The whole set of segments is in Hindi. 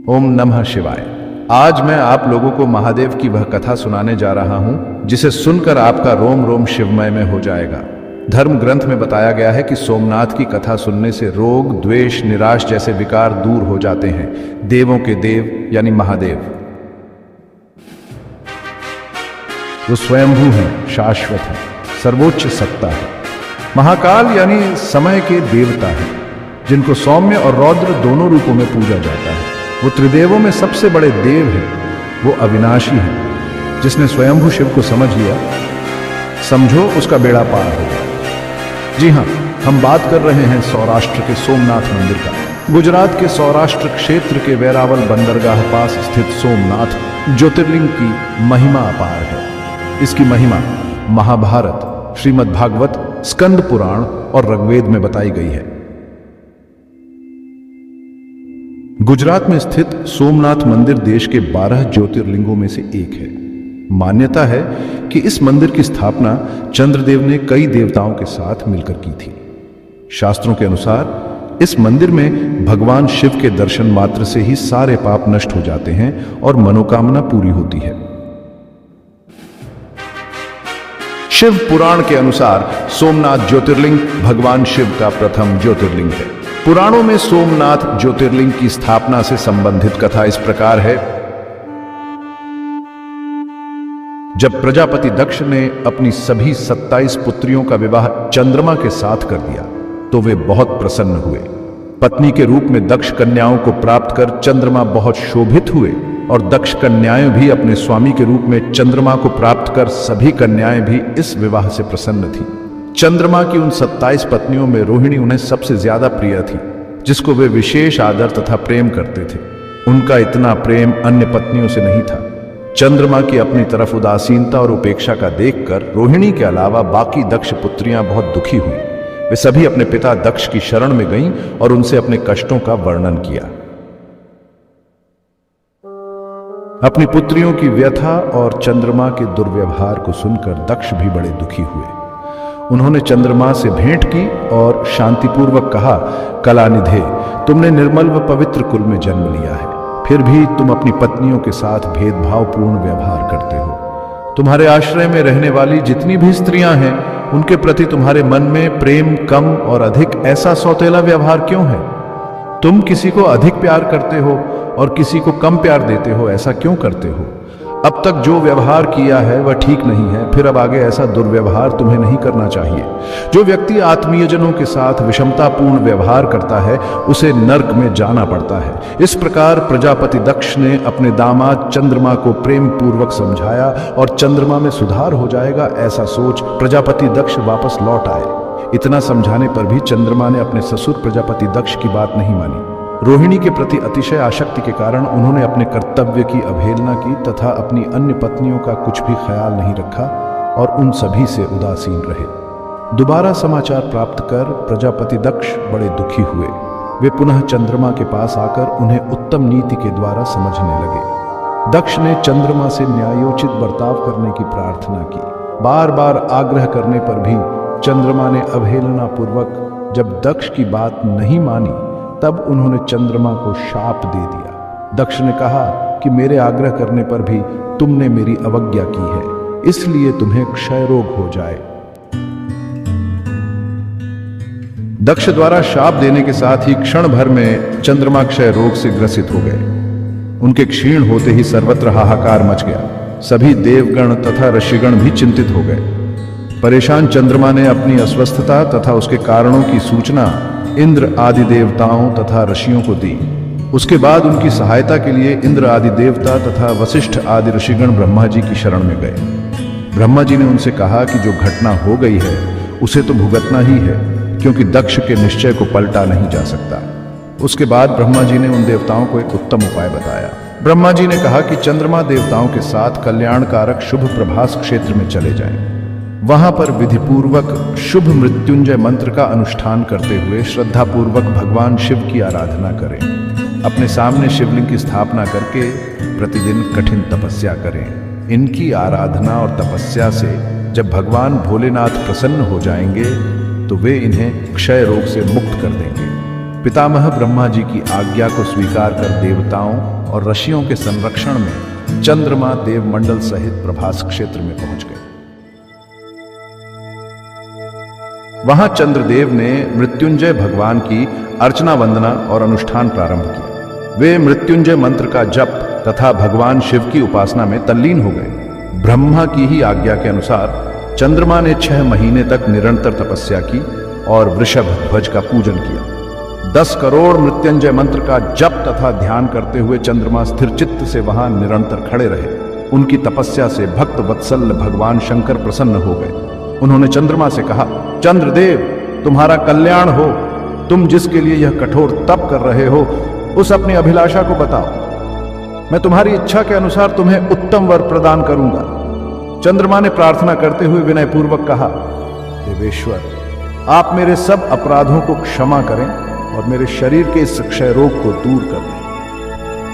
ओम नमः शिवाय। आज मैं आप लोगों को महादेव की वह कथा सुनाने जा रहा हूं जिसे सुनकर आपका रोम रोम शिवमय में हो जाएगा। धर्म ग्रंथ में बताया गया है कि सोमनाथ की कथा सुनने से रोग, द्वेष, निराश जैसे विकार दूर हो जाते हैं। देवों के देव यानी महादेव वो स्वयंभू हैं, शाश्वत हैं, सर्वोच्च सत्ता है। महाकाल यानी समय के देवता हैं, जिनको सौम्य और रौद्र दोनों रूपों में पूजा जाता है। वो त्रिदेवों में सबसे बड़े देव हैं। वो अविनाशी हैं। जिसने स्वयंभू शिव को समझ लिया, समझो उसका बेड़ा पार हो गया। जी हाँ, हम बात कर रहे हैं सौराष्ट्र के सोमनाथ मंदिर का। गुजरात के सौराष्ट्र क्षेत्र के वेरावल बंदरगाह पास स्थित सोमनाथ ज्योतिर्लिंग की महिमा अपार है। इसकी महिमा महाभारत, श्रीमद् भागवत, स्कंद पुराण और ऋग्वेद में बताई गई है। गुजरात में स्थित सोमनाथ मंदिर देश के 12 ज्योतिर्लिंगों में से एक है। मान्यता है कि इस मंदिर की स्थापना चंद्रदेव ने कई देवताओं के साथ मिलकर की थी। शास्त्रों के अनुसार इस मंदिर में भगवान शिव के दर्शन मात्र से ही सारे पाप नष्ट हो जाते हैं और मनोकामना पूरी होती है। शिव पुराण के अनुसार सोमनाथ ज्योतिर्लिंग भगवान शिव का प्रथम ज्योतिर्लिंग है। पुराणों में सोमनाथ ज्योतिर्लिंग की स्थापना से संबंधित कथा इस प्रकार है। जब प्रजापति दक्ष ने अपनी सभी 27 पुत्रियों का विवाह चंद्रमा के साथ कर दिया तो वे बहुत प्रसन्न हुए। पत्नी के रूप में दक्ष कन्याओं को प्राप्त कर चंद्रमा बहुत शोभित हुए और दक्ष कन्याएं भी अपने स्वामी के रूप में चंद्रमा को प्राप्त कर सभी कन्याएं भी इस विवाह से प्रसन्न थीं। चंद्रमा की उन 27 पत्नियों में रोहिणी उन्हें सबसे ज्यादा प्रिय थी, जिसको वे विशेष आदर तथा प्रेम करते थे। उनका इतना प्रेम अन्य पत्नियों से नहीं था। चंद्रमा की अपनी तरफ उदासीनता और उपेक्षा का देखकर रोहिणी के अलावा बाकी दक्ष पुत्रियां बहुत दुखी हुई। वे सभी अपने पिता दक्ष की शरण में गईं और उनसे अपने कष्टों का वर्णन किया। अपनी पुत्रियों की व्यथा और चंद्रमा के दुर्व्यवहार को सुनकर दक्ष भी बड़े दुखी हुए। उन्होंने चंद्रमा से भेंट की और शांतिपूर्वक कहा, कलानिधे, तुमने निर्मल व पवित्र कुल में जन्म लिया है, फिर भी तुम अपनी पत्नियों के साथ भेदभावपूर्ण व्यवहार करते हो। तुम्हारे आश्रय में रहने वाली जितनी भी स्त्रियां हैं, उनके प्रति तुम्हारे मन में प्रेम कम और अधिक ऐसा सौतेला व्यवहार क्यों है? तुम किसी को अधिक प्यार करते हो और किसी को कम प्यार देते हो, ऐसा क्यों करते हो? अब तक जो व्यवहार किया है वह ठीक नहीं है, फिर अब आगे ऐसा दुर्व्यवहार तुम्हें नहीं करना चाहिए। जो व्यक्ति आत्मीयजनों के साथ विषमतापूर्ण व्यवहार करता है, उसे नर्क में जाना पड़ता है। इस प्रकार प्रजापति दक्ष ने अपने दामाद चंद्रमा को प्रेम पूर्वक समझाया और चंद्रमा में सुधार हो जाएगा ऐसा सोच प्रजापति दक्ष वापस लौट आए। इतना समझाने पर भी चंद्रमा ने अपने ससुर प्रजापति दक्ष की बात नहीं मानी। रोहिणी के प्रति अतिशय आसक्ति के कारण उन्होंने अपने कर्तव्य की अवहेलना की तथा अपनी अन्य पत्नियों का कुछ भी ख्याल नहीं रखा और उन सभी से उदासीन रहे। दोबारा समाचार प्राप्त कर प्रजापति दक्ष बड़े दुखी हुए। वे पुनः चंद्रमा के पास आकर उन्हें उत्तम नीति के द्वारा समझने लगे। दक्ष ने चंद्रमा से न्यायोचित बर्ताव करने की प्रार्थना की। बार बार आग्रह करने पर भी चंद्रमा ने अवहेलना पूर्वक जब दक्ष की बात नहीं मानी, तब उन्होंने चंद्रमा को शाप दे दिया। दक्ष ने कहा कि मेरे आग्रह करने पर भी तुमने मेरी अवज्ञा की है, इसलिए तुम्हें क्षय रोग हो जाए। दक्ष द्वारा शाप देने के साथ ही क्षण भर में चंद्रमा क्षय रोग से ग्रसित हो गए। उनके क्षीण होते ही सर्वत्र हाहाकार मच गया। सभी देवगण तथा ऋषिगण भी चिंतित हो गए। परेशान चंद्रमा ने अपनी अस्वस्थता तथा उसके कारणों की सूचना इंद्र आदि देवताओं तथा ऋषियों को दी। उसके बाद उनकी सहायता के लिए इंद्र आदि देवता तथा वशिष्ठ आदि ऋषिगण ब्रह्मा जी की शरण में गए। ब्रह्मा जी ने उनसे कहा कि जो घटना हो गई है उसे तो भुगतना ही है, क्योंकि दक्ष के निश्चय को पलटा नहीं जा सकता। उसके बाद ब्रह्मा जी ने उन देवताओं को एक उत्तम उपाय बताया। ब्रह्मा जी ने कहा कि चंद्रमा देवताओं के साथ कल्याणकारक शुभ प्रभास क्षेत्र में चले जाएं। वहां पर विधिपूर्वक शुभ मृत्युंजय मंत्र का अनुष्ठान करते हुए श्रद्धापूर्वक भगवान शिव की आराधना करें। अपने सामने शिवलिंग की स्थापना करके प्रतिदिन कठिन तपस्या करें। इनकी आराधना और तपस्या से जब भगवान भोलेनाथ प्रसन्न हो जाएंगे तो वे इन्हें क्षय रोग से मुक्त कर देंगे। पितामह ब्रह्मा जी की आज्ञा को स्वीकार कर देवताओं और ऋषियों के संरक्षण में चंद्रमा देवमंडल सहित प्रभास क्षेत्र में पहुंच गए। वहां चंद्रदेव ने मृत्युंजय भगवान की अर्चना वंदना और अनुष्ठान प्रारंभ किया। वे मृत्युंजय मंत्र का जप तथा भगवान शिव की उपासना में तल्लीन हो गए। ब्रह्मा की ही आज्ञा के अनुसार चंद्रमा ने 6 महीने तक निरंतर तपस्या की और वृषभ ध्वज का पूजन किया। 10 करोड़ मृत्युंजय मंत्र का जप तथा ध्यान करते हुए चंद्रमा स्थिर चित्त से वहां निरंतर खड़े रहे। उनकी तपस्या से भक्त वत्सल भगवान शंकर प्रसन्न हो गए। उन्होंने चंद्रमा से कहा, चंद्रदेव, तुम्हारा कल्याण हो। तुम जिसके लिए यह कठोर तप कर रहे हो, उस अपनी अभिलाषा को बताओ। मैं तुम्हारी इच्छा के अनुसार तुम्हें उत्तम वर प्रदान करूंगा। चंद्रमा ने प्रार्थना करते हुए विनयपूर्वक कहा, देवेश्वर, आप मेरे सब अपराधों को क्षमा करें और मेरे शरीर के इस क्षय रोग को दूर कर दें।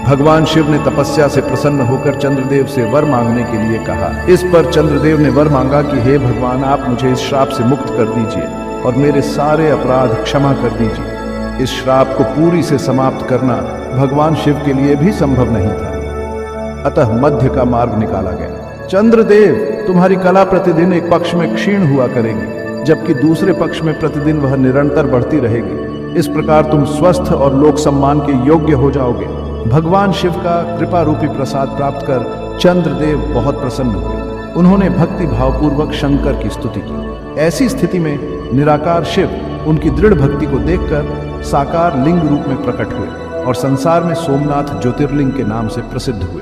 भगवान शिव ने तपस्या से प्रसन्न होकर चंद्रदेव से वर मांगने के लिए कहा। इस पर चंद्रदेव ने वर मांगा कि हे भगवान, आप मुझे इस श्राप से मुक्त कर दीजिए और मेरे सारे अपराध क्षमा कर दीजिए। इस श्राप को पूरी से समाप्त करना भगवान शिव के लिए भी संभव नहीं था। अतः मध्य का मार्ग निकाला गया। चंद्रदेव, तुम्हारी कला प्रतिदिन एक पक्ष में क्षीण हुआ करेगी, जबकि दूसरे पक्ष में प्रतिदिन वह निरंतर बढ़ती रहेगी। इस प्रकार तुम स्वस्थ और लोक सम्मान के योग्य हो जाओगे। भगवान शिव का कृपा रूपी प्रसाद प्राप्त कर चंद्रदेव बहुत प्रसन्न हुए। उन्होंने भक्ति भावपूर्वक शंकर की स्तुति की। ऐसी स्थिति में निराकार शिव उनकी दृढ़ भक्ति को देखकर साकार लिंग रूप में प्रकट हुए और संसार में सोमनाथ ज्योतिर्लिंग के नाम से प्रसिद्ध हुए।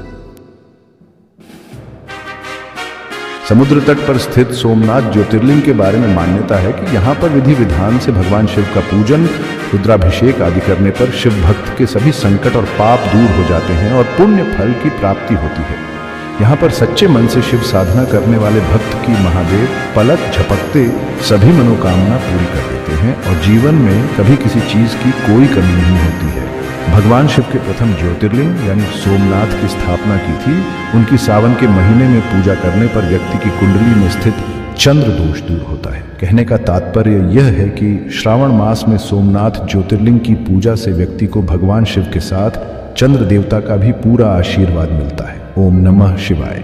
समुद्र तट पर स्थित सोमनाथ ज्योतिर्लिंग के बारे में मान्यता है कि यहाँ पर विधि विधान से भगवान शिव का पूजन, रुद्राभिषेक आदि करने पर शिव भक्त के सभी संकट और पाप दूर हो जाते हैं और पुण्य फल की प्राप्ति होती है। यहाँ पर सच्चे मन से शिव साधना करने वाले भक्त की महादेव पलक झपकते सभी मनोकामना पूरी कर देते हैं और जीवन में कभी किसी चीज की कोई कमी नहीं होती है। भगवान शिव के प्रथम ज्योतिर्लिंग यानी सोमनाथ की स्थापना की थी। उनकी सावन के महीने में पूजा करने पर व्यक्ति की कुंडली में स्थित चंद्र दोष दूर होता है। कहने का तात्पर्य यह है कि श्रावण मास में सोमनाथ ज्योतिर्लिंग की पूजा से व्यक्ति को भगवान शिव के साथ चंद्र देवता का भी पूरा आशीर्वाद मिलता है। ओम नमः शिवाय।